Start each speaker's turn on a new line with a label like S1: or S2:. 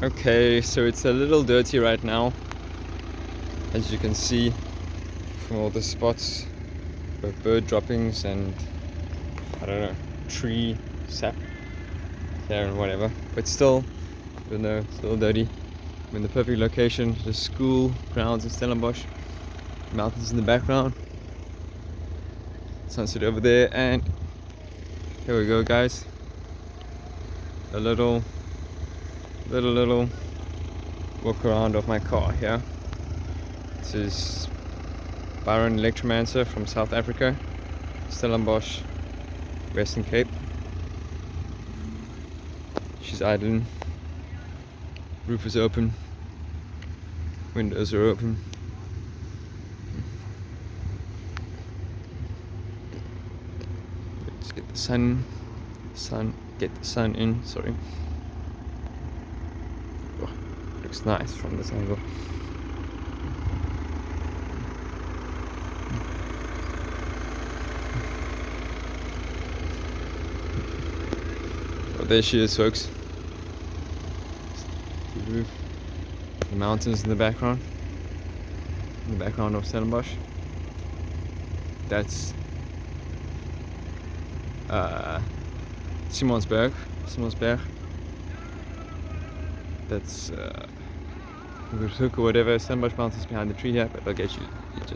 S1: Okay, so it's a little dirty right now, as you can see from all the spots of bird droppings and I don't know, tree sap there and whatever. But still, even though it's still dirty, I'm in the perfect location. The school grounds in Stellenbosch, mountains in the background, sunset over there, and here we go, guys. A little walk around of my car here. This is Byron Electromancer from South Africa, Stellenbosch, Western Cape. She's idling. Roof is open. Windows are open. Let's get the sun in. Sorry. Oh, looks nice from this angle. Oh, there she is, folks. The roof. The mountains in the background. In the background of Stellenbosch. That's Simonsberg. That's or whatever. Stellenbosch Mountains behind the tree here, but I'll get you